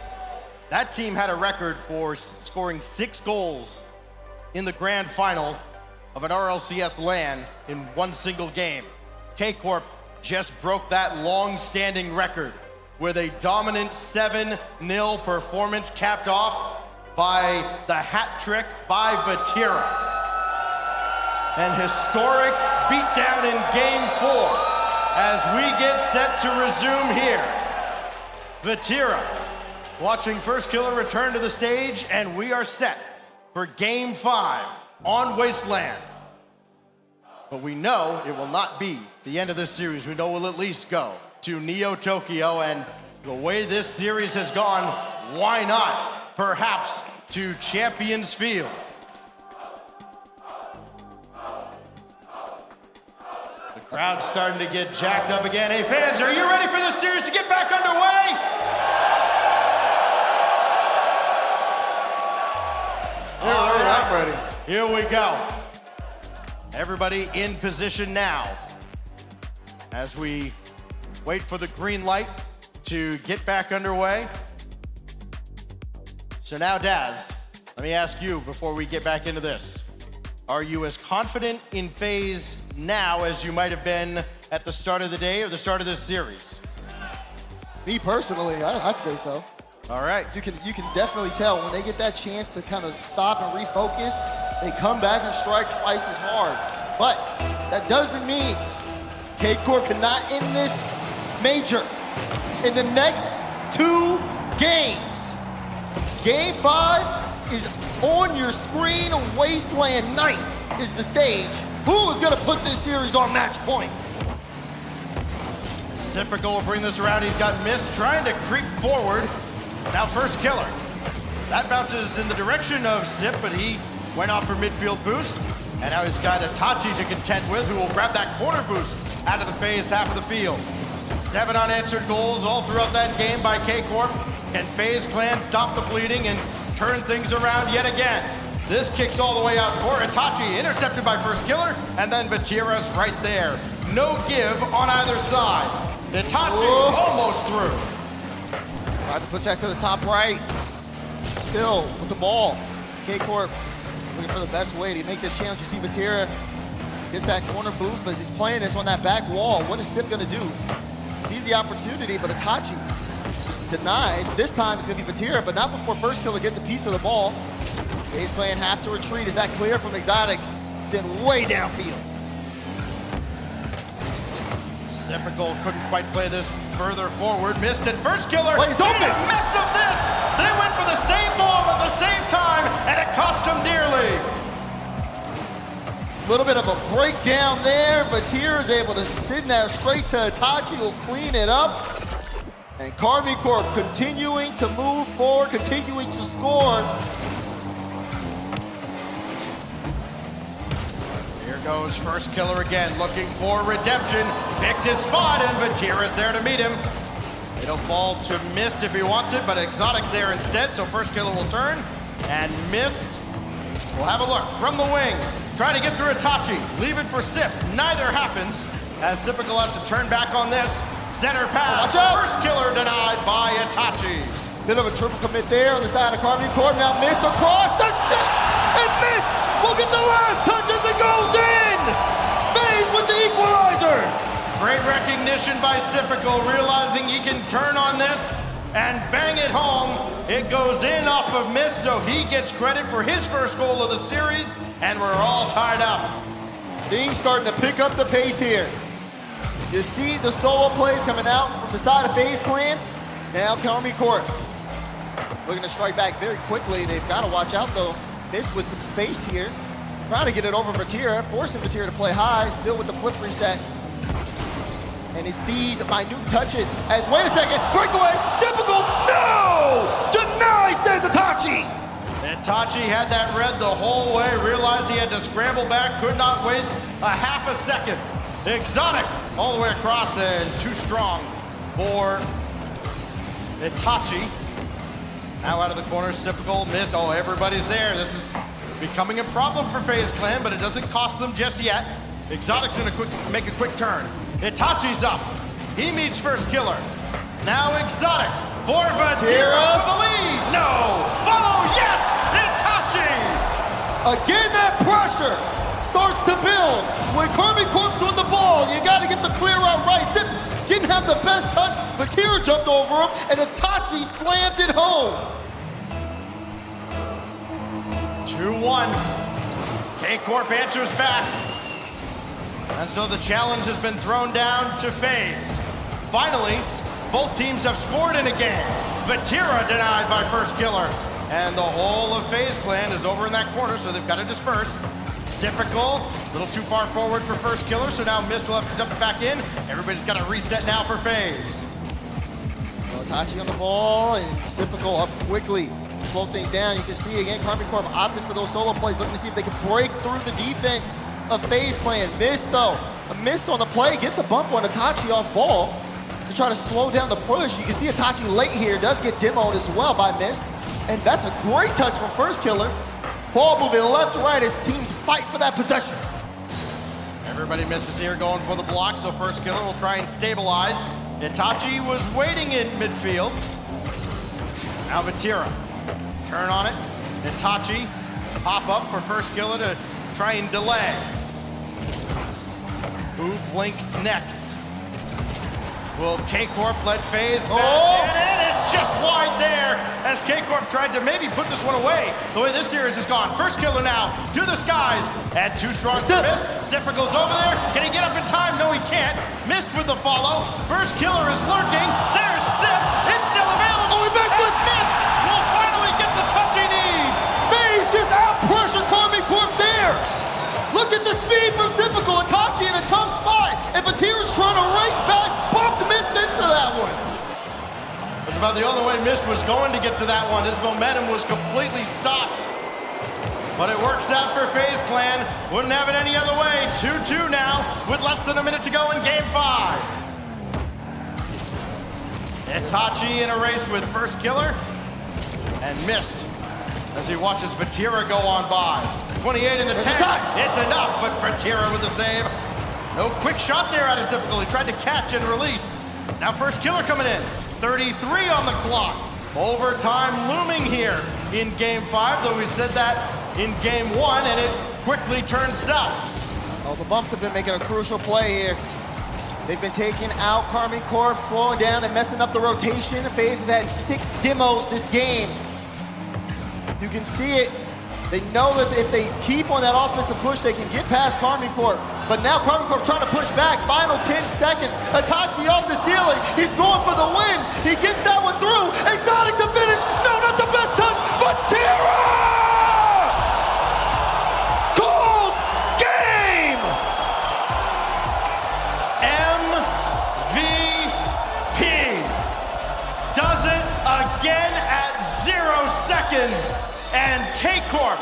That team had a record for scoring 6 goals in the grand final of an RLCS LAN in 1 single game. KCorp just broke that long-standing record with a dominant 7-0 performance capped off by the hat trick by Vatira. An historic beatdown in Game 4 as we get set to resume here. Vatira watching First Killer return to the stage, and we are set for Game 5 on Wasteland. But we know it will not be the end of this series. We know we'll at least go to Neo Tokyo, and the way this series has gone, why not perhaps to Champions Field? The crowd's starting to get jacked up again. Hey fans, are you ready for this series to get back underway? All right, I'm ready. Here we go. Everybody in position now as we wait for the green light to get back underway. So now, Daz, let me ask you before we get back into this. Are you as confident in FaZe now as you might have been at the start of the day or the start of this series? Me personally, I'd say so. All right. You can definitely tell when they get that chance to kind of stop and refocus, they come back and strike twice as hard. But that doesn't mean KCorp cannot end this major in the next 2 games. Game 5 is on your screen. Wasteland Night is the stage. Who is gonna put this series on match point? Typical will bring this around. He's got Mist trying to creep forward. Now First Killer. That bounces in the direction of Sip, but he went off for midfield boost. And now he's got Itachi to contend with, who will grab that corner boost out of the FaZe half of the field. 7 unanswered goals all throughout that game by KCorp. Can FaZe Clan stop the bleeding and turn things around yet again? This kicks all the way out for Itachi, intercepted by First Killer, and then Vatira's right there. No give on either side. Itachi almost through. Tried to push that to the top right. Still with the ball. KCorp looking for the best way to make this challenge. You see Vatira gets that corner boost, but he's playing this on that back wall. What is Stip gonna do? It's easy opportunity, but Itachi just denies. This time it's gonna be Vatira, but not before First Killer gets a piece of the ball. FaZe Clan have to retreat. Is that clear from Exotic? Sitting way downfield. Typical couldn't quite play this further forward. Missed, and First Killer Plays open. made a mess of this. They went for the same ball at the same time, and it cost them dearly. A little bit of a breakdown there, but Vatira is able to spin that straight to Itachi, will clean it up. And KCorp continuing to move forward, continuing to score. Here goes First Killer again, looking for redemption. Picked his spot, and Vatira's there to meet him. It'll fall to Mist if he wants it, but Exotic's there instead, so First Killer will turn. And Mist will have a look from the wing. Try to get through Itachi, leave it for Sip. Neither happens, as Typical has to turn back on this. Center pass, First Killer denied by Itachi. Bit of a triple commit there on the side of KCorp. Now Mist across the Sip, and Mist will get the last touch as it goes in. FaZe with the equalizer. Great recognition by Typical, realizing he can turn on this and bang it home. It goes in off of Mist, so he gets credit for his first goal of the series, and we're all tied up. Things starting to pick up the pace here. You see the solo plays coming out from the side of FaZe Clan. Now KCorp looking to strike back very quickly. They've got to watch out though. Mist with some space here. Trying to get it over Vatira, forcing Vatira to play high, still with the flip reset. And it's these minute touches as, wait a second, breakaway, Typical, no! Denies, there's Itachi! Itachi had that read the whole way, realized he had to scramble back, could not waste a half a second. Exotic all the way across and too strong for Itachi. Now out of the corner, Typical, Mist, oh, everybody's there. This is becoming a problem for FaZe Clan, but it doesn't cost them just yet. Exotic's gonna make a quick turn. Itachi's up. He meets First Killer. Now Exotic for Vatira for the lead. No! Follow, yes! Itachi! Again, that pressure starts to build. When KCorp's on the ball, you gotta get the clear out right. Sip didn't have the best touch, Vatira jumped over him, and Itachi slammed it home. 2-1. KCorp answers back. And so the challenge has been thrown down to FaZe. Finally, both teams have scored in a game. Vatira denied by First Killer. And the whole of FaZe Clan is over in that corner, so they've got to disperse. Typical, a little too far forward for First Killer, so now Mist will have to dump it back in. Everybody's got to reset now for FaZe. Well, Itachi on the ball, and Typical up quickly. Slow things down. You can see again, KCorp opted for those solo plays, looking to see if they can break through the defense of FaZe Clan. Mist though, a miss on the play, gets a bump on Itachi off ball to try to slow down the push. You can see Itachi late here, does get demoed as well by Mist. And that's a great touch from First Killer. Ball moving left to right as teams fight for that possession. Everybody misses here going for the block, so First Killer will try and stabilize. Itachi was waiting in midfield. Now Vatira, turn on it. Itachi, pop up for First Killer to try and delay. Who blinks next? Will KCorp let FaZe back in? And it's just wide there as KCorp tried to maybe put this one away. The way this series has gone. First Killer now to the skies. And too strong for Mist. Stepper goes over there. Can he get up in time? No, he can't. Mist with the follow. First Killer is lurking. There's Sip. It's still available. Backflip. Mist will finally get the touch he needs. FaZe just out-pressure KCorp there. Look at the speed from Typical. Itachi in a tough spot. And Vatira's trying to race back. Bumped Mist into that one. That's about the only way Mist was going to get to that one. His momentum was completely stopped. But it works out for FaZe Clan. Wouldn't have it any other way. 2-2 now with less than a minute to go in Game 5. Itachi in a race with first killer and missed as he watches Vatira go on by. 28 in the tank. It's enough, but Vatira with the save. No quick shot there out of Typical. He tried to catch and release. Now first killer coming in. 33 on the clock. Overtime looming here in game 5, though we said that in game 1, and it quickly turned south. Oh, the bumps have been making a crucial play here. They've been taking out KCorp, slowing down and messing up the rotation. FaZe has had 6 demos this game. You can see it. They know that if they keep on that offensive push, they can get past KCorp. But now KCorp trying to push back. Final 10 seconds. Itachi off the ceiling. He's going for the win. He gets that one through. Exotic to finish. No, not the best touch. Vatira! Calls game! MVP does it again at 0 seconds. And KCorp,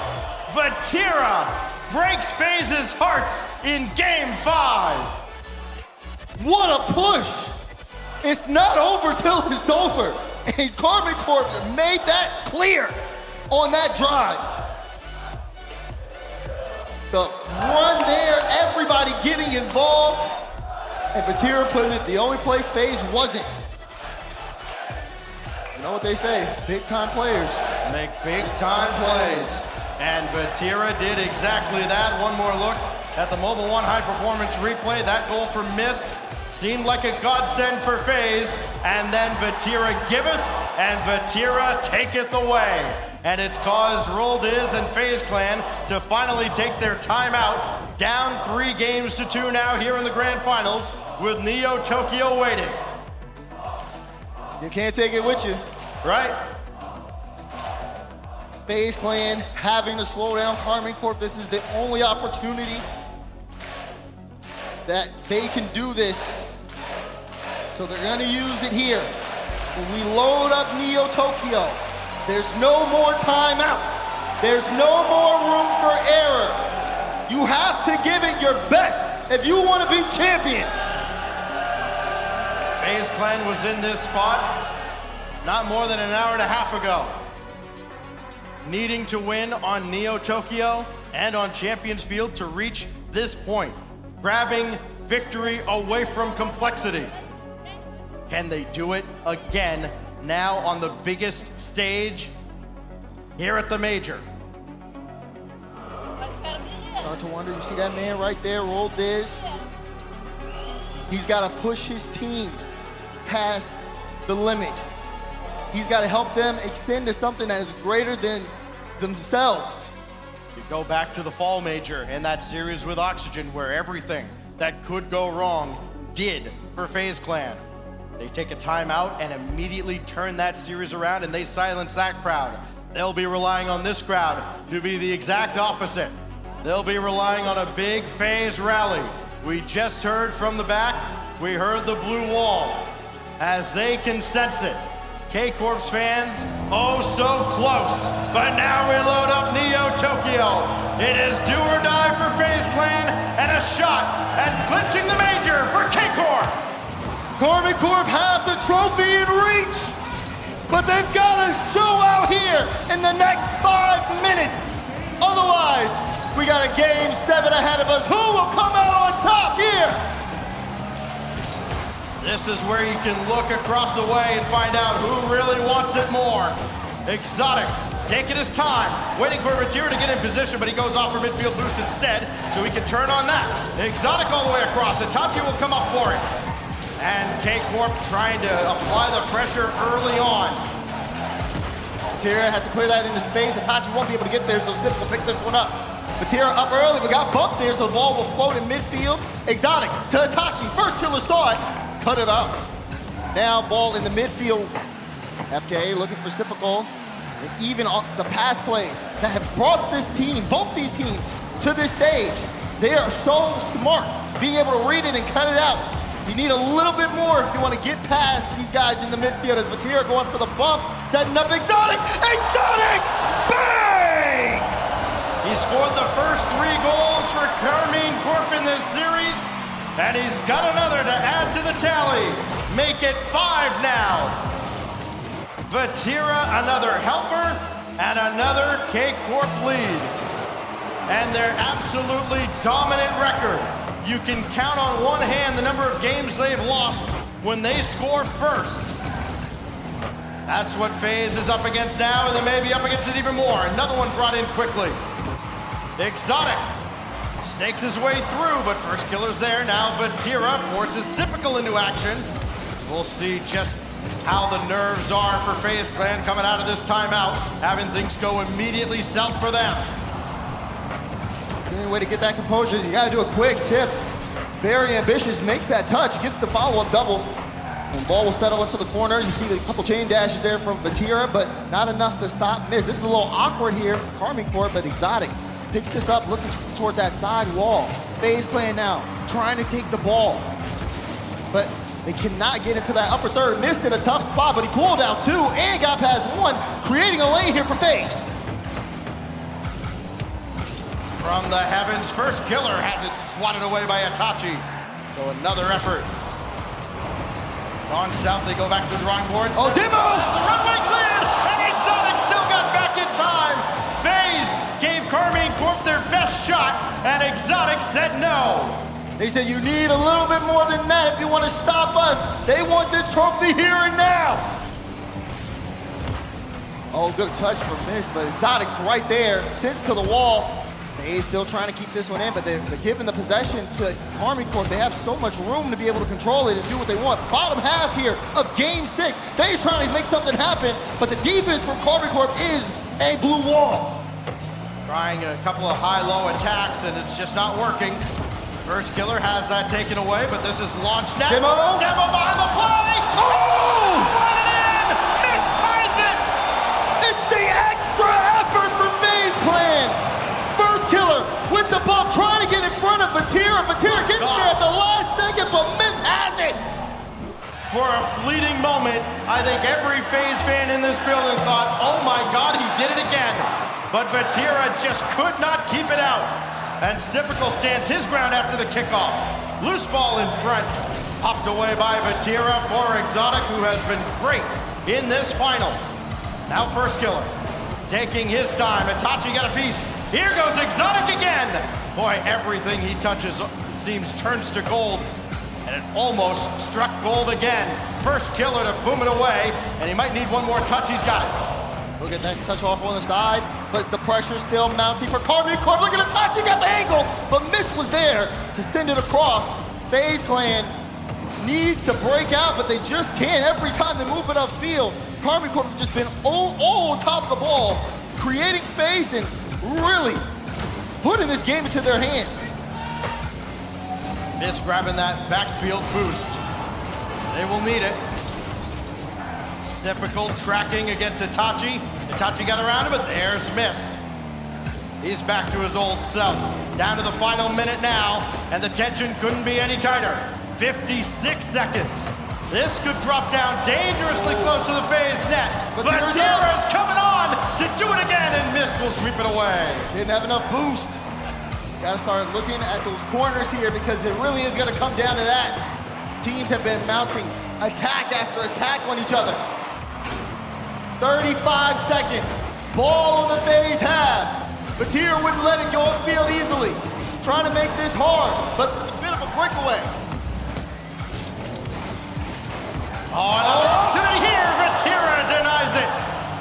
Vatira breaks FaZe's hearts in game 5. What a push! It's not over till it's over. And KCorp made that clear on that drive. The run there, everybody getting involved. And Vatira putting it the only place FaZe wasn't. You know what they say, big time players make big time plays. And Vatira did exactly that. One more look at the Mobile One high performance replay. That goal for Mist seemed like a godsend for FaZe. And then Vatira giveth and Vatira taketh away. And it's caused Roldiz and FaZe Clan to finally take their timeout. Down 3 games to 2 now here in the grand finals with Neo Tokyo waiting. You can't take it with you. Right? FaZe Clan having to slow down KCorp. This is the only opportunity that they can do this. So they're gonna use it here. When we load up Neo Tokyo, there's no more timeouts. There's no more room for error. You have to give it your best if you want to be champion. FaZe Clan was in this spot not more than an hour and a half ago. Needing to win on Neo Tokyo and on Champions Field to reach this point. Grabbing victory away from complexity. Can they do it again now on the biggest stage here at the Major? Start to wonder, you see that man right there, Roldiz? He's got to push his team past the limit. He's got to help them extend to something that is greater than themselves. You go back to the Fall Major in that series with Oxygen where everything that could go wrong did for FaZe Clan. They take a timeout and immediately turn that series around and they silence that crowd. They'll be relying on this crowd to be the exact opposite. They'll be relying on a big FaZe rally. We just heard from the back, we heard the blue wall. As they can sense it, KCorp's fans, oh so close. But now we load up Neo Tokyo. It is do or die for FaZe Clan and a shot at clinching the Major for KCorp. KCorp have the trophy in reach, but they've got to show out here in the next 5 minutes. Otherwise, we got a game 7 ahead of us. Who will come out on top here? This is where you can look across the way and find out who really wants it more. Exotic taking his time, waiting for Vatira to get in position, but he goes off for midfield boost instead, so he can turn on that. Exotic all the way across. Itachi will come up for it. And KCorp trying to apply the pressure early on. Vatira has to clear that into space. Itachi won't be able to get there, so Sip will pick this one up. Vatira up early, but got bumped there, so the ball will float in midfield. Exotic to Itachi. First killer saw it. Cut it up. Now ball in the midfield. FKA looking for Typical. And even on the pass plays that have brought this team, both these teams, to this stage. They are so smart, being able to read it and cut it out. You need a little bit more if you want to get past these guys in the midfield. As Vatira going for the bump, setting up Exotic. Exotic! Bang! He scored the first 3 goals for KCorp in this series. And he's got another to add to the tally. Make it 5 now. Vatira, another helper, and another KCorp lead. And their absolutely dominant record. You can count on one hand the number of games they've lost when they score first. That's what FaZe is up against now, and they may be up against it even more. Another one brought in quickly. Exotic snakes his way through, but first killer's there. Now Vatira forces Typical into action. We'll see just how the nerves are for FaZe Clan coming out of this timeout, having things go immediately south for them. The only way to get that composure, you gotta do a quick tip. Very ambitious, makes that touch, gets the follow-up double. And ball will settle into the corner. You see a couple chain dashes there from Vatira, but not enough to stop Miss. This is a little awkward here for KCorp, but Exotic picks this up, looking towards that side wall. FaZe Clan now, trying to take the ball. But they cannot get into that upper third. Missed in a tough spot, but he pulled out 2 and got past 1, creating a lane here for FaZe. From the heavens, first killer has it swatted away by Itachi. So another effort. On south, they go back to the drawing boards. Oh, Demo! The runway cleared, and Exotic still got back in time. FaZe gave KCorp their best shot, and Exotic said no. They said, you need a little bit more than that if you want to stop us. They want this trophy here and now. Oh, good touch from Miss, but Exotic's right there, sits to the wall. FaZe still trying to keep this one in, but they're giving the possession to KCorp. They have so much room to be able to control it and do what they want. Bottom half here of game 6. FaZe trying to make something happen, but the defense from KCorp is a blue wall. Trying a couple of high-low attacks, and it's just not working. First killer has that taken away, but this is launched now. Demo behind the play! Oh! Run it in! Miss ties it! It's the extra effort for FaZe Clan! First killer with the bump, trying to get in front of Vatira. Vatira gets there at the last second, but Miss has it! For a fleeting moment, I think every FaZe fan in this building thought, oh my God, he did it again. But Vatira just could not keep it out. And Typical stands his ground after the kickoff. Loose ball in front. Popped away by Vatira for Exotic, who has been great in this final. Now first killer, taking his time. Itachi got a piece. Here goes Exotic again. Boy, everything he touches seems turns to gold. And it almost struck gold again. First killer to boom it away. And he might need one more touch. He's got it. Look at that touch off on the side, but the pressure still mounting for KCorp. Look at the touch, he got the angle, but Miss was there to send it across. FaZe Clan needs to break out, but they just can't every time they move it upfield. KCorp have just been all on top of the ball, creating space and really putting this game into their hands. Miss grabbing that backfield boost. They will need it. Typical tracking against Itachi. Itachi got around him, but there's Miss. He's back to his old self. Down to the final minute now, and the tension couldn't be any tighter. 56 seconds. This could drop down dangerously close to the FaZe net. But Vatira's coming on to do it again, and Miss will sweep it away. Didn't have enough boost. Gotta start looking at those corners here because it really is gonna come down to that. Teams have been mounting attack after attack on each other. 35 seconds. Ball on the FaZe half. Vatira wouldn't let it go upfield easily. Trying to make this hard, but a bit of a breakaway. Oh, another opportunity here. Vatira denies it.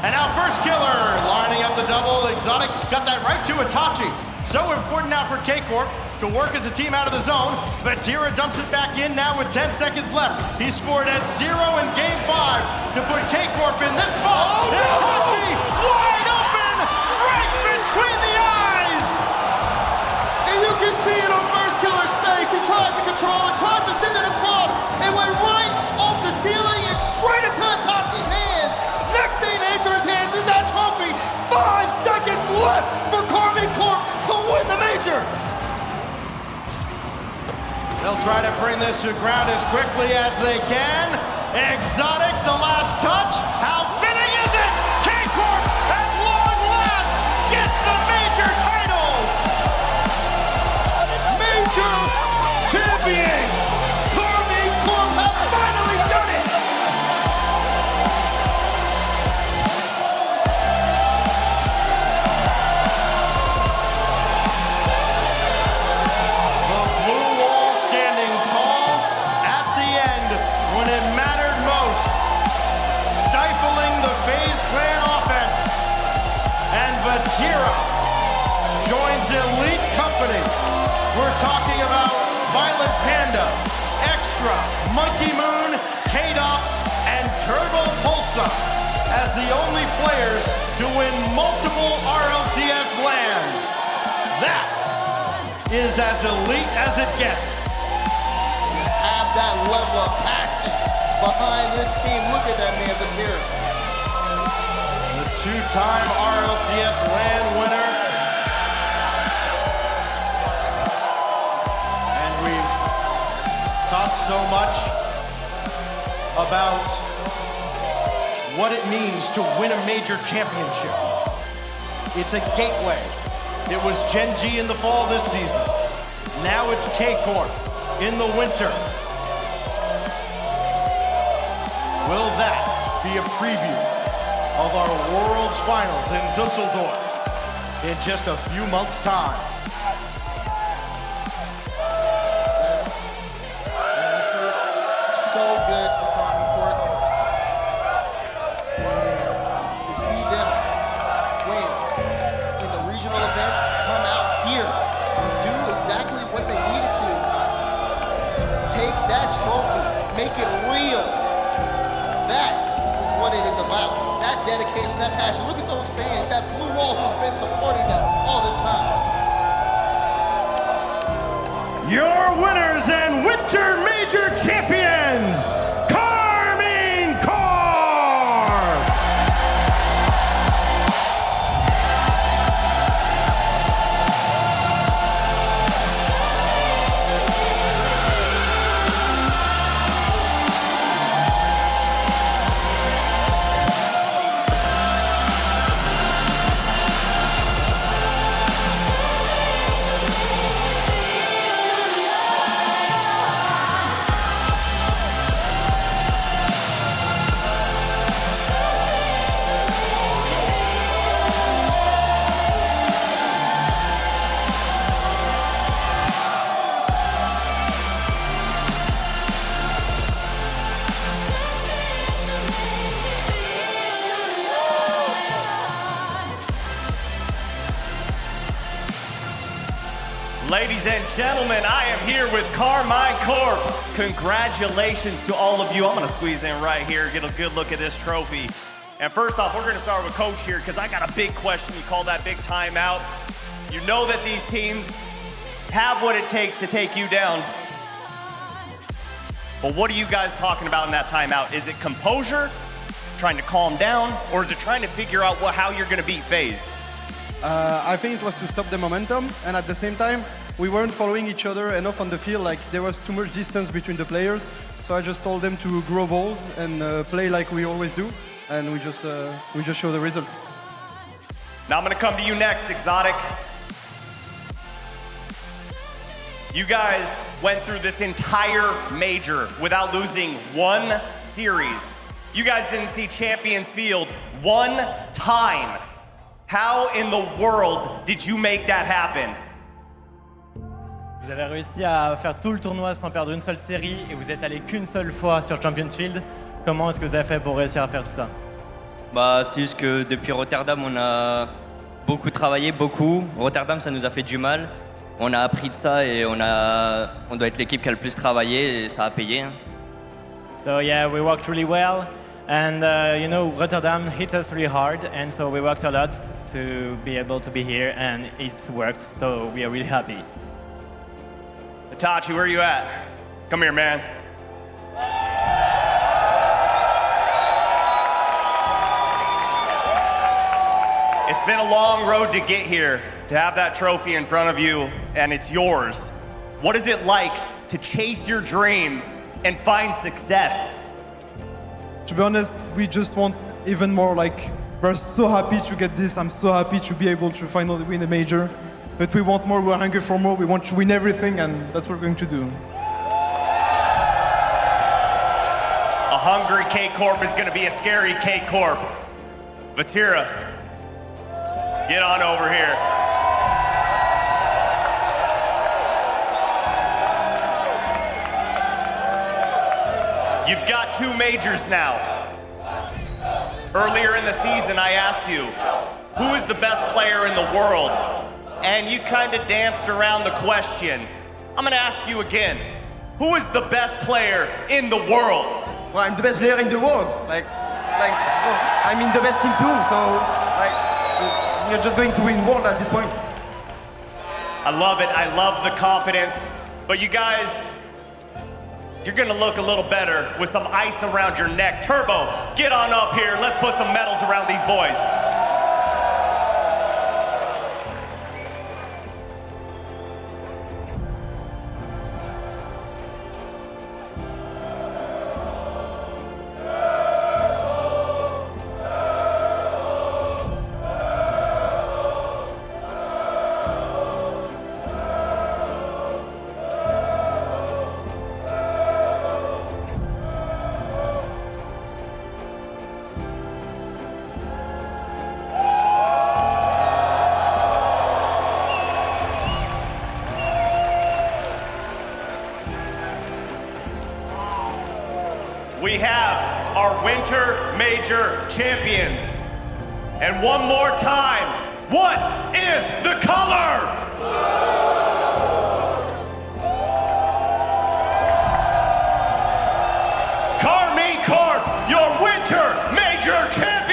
And now first killer lining up the double. Exotic got that right to Itachi. So important now for KCorp to work as a team out of the zone. Vatira dumps it back in now with 10 seconds left. He scored at 0 in game 5 to put KCorp in this ball. Oh, no! Itachi wide open, right between the eyes. And you can see it on first killer's face. He tried to control it, tried to send it across. It went right off the ceiling and right into Itachi's hands. Next thing to enter his hands is that trophy. 5 seconds left for KCorp to win the major. They'll try to bring this to ground as quickly as they can. Exotic, the last touch. How fitting is it? KCorp, at long last, gets the major title! Major champion! Vatira joins Elite Company. We're talking about Violent Panda, Extra, Monkey Moon, KDOP, and Turbo Pulsar as the only players to win multiple RLCS lands. That is as elite as it gets. Have that level of passion behind this team. Look at that man, Vatira. The two-time RLCS land winner. And we've talked so much about what it means to win a major championship. It's a gateway. It was Gen G in the fall this season. Now it's KCorp in the winter. Will that be a preview of our World's Finals in Dusseldorf in just a few months' time? So good for KCorp. To see them win in the regional events, come out here and do exactly what they needed to. Take that trophy, make it real. That is what it is about. That dedication, that passion. Look at those fans, that blue wall who's been supporting them all this time. Your winners and winter major champions, Corp! Ladies and gentlemen, I am here with KCorp. Congratulations to all of you. I'm gonna squeeze in right here, get a good look at this trophy. And first off, we're gonna start with Coach here, because I got a big question. You call that big timeout. You know that these teams have what it takes to take you down. But what are you guys talking about in that timeout? Is it composure, trying to calm down, or is it trying to figure out how you're gonna beat FaZe? I think it was to stop the momentum, and at the same time, we weren't following each other enough on the field. Like, there was too much distance between the players, so I just told them to grow balls and play like we always do, and we just show the results. Now I'm gonna come to you next, Exotic. You guys went through this entire major without losing one series. You guys didn't see Champions Field one time. How in the world did you make that happen? Vous avez réussi à faire tout le tournoi sans perdre une seule série et vous êtes allé qu'une seule fois sur Champions Field. Comment est-ce que vous avez fait pour réussir à faire tout ça? Bah, c'est juste que depuis Rotterdam, on a beaucoup travaillé, beaucoup. Rotterdam, ça nous a fait du mal. On a appris de ça et on doit être l'équipe qui a le plus travaillé et ça a payé. Hein. So yeah, we worked really well. And you know, Rotterdam hit us really hard, and so we worked a lot to be able to be here, and it's worked, so we are really happy. Itachi, where are you at? Come here, man. It's been a long road to get here, to have that trophy in front of you, and it's yours. What is it like to chase your dreams and find success? To be honest, we just want even more. Like, we're so happy to get this. I'm so happy to be able to finally win a major. But we want more, we're hungry for more. We want to win everything, and that's what we're going to do. A hungry KCorp is going to be a scary KCorp. Vatira, get on over here. You've got two majors now. Earlier in the season, I asked you, who is the best player in the world? And you kind of danced around the question. I'm gonna ask you again. Who is the best player in the world? Well, I'm the best player in the world. I'm in the best team too, so you're just going to win world at this point. I love it, I love the confidence. But you guys, you're gonna look a little better with some ice around your neck. Turbo, get on up here. Let's put some medals around these boys. We have our Winter Major champions. And one more time, what is the color? KCorp, your Winter Major champions!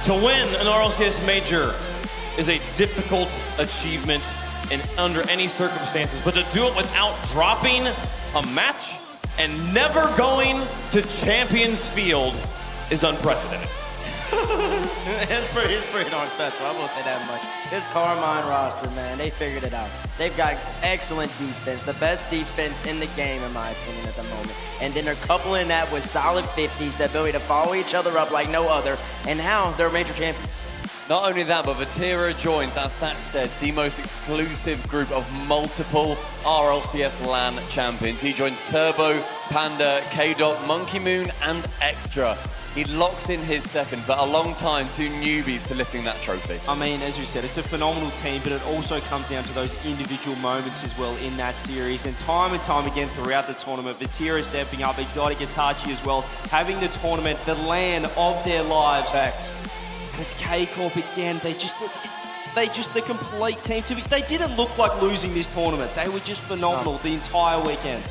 To win an RLCS major is a difficult achievement under any circumstances, but to do it without dropping a match and never going to Champions Field is unprecedented. It's pretty darn special, I will say that much. This Carmine roster, man, they figured it out. They've got excellent defense, the best defense in the game, in my opinion, at the moment. And then they're coupling that with solid 50s, the ability to follow each other up like no other, and now they're major champions. Not only that, but Vatira joins, as Stack said, the most exclusive group of multiple RLCS LAN champions. He joins Turbo, Panda, KDot, Monkey Moon, and Extra. He locks in his second, but a long time, two newbies to lifting that trophy. I mean, as you said, it's a phenomenal team, but it also comes down to those individual moments as well in that series. And time again throughout the tournament, Vatira stepping up, Exotic Itachi as well, having the tournament, the LAN of their lives. Facts. And it's KCorp again. They just the complete team. They didn't look like losing this tournament. They were just phenomenal the entire weekend.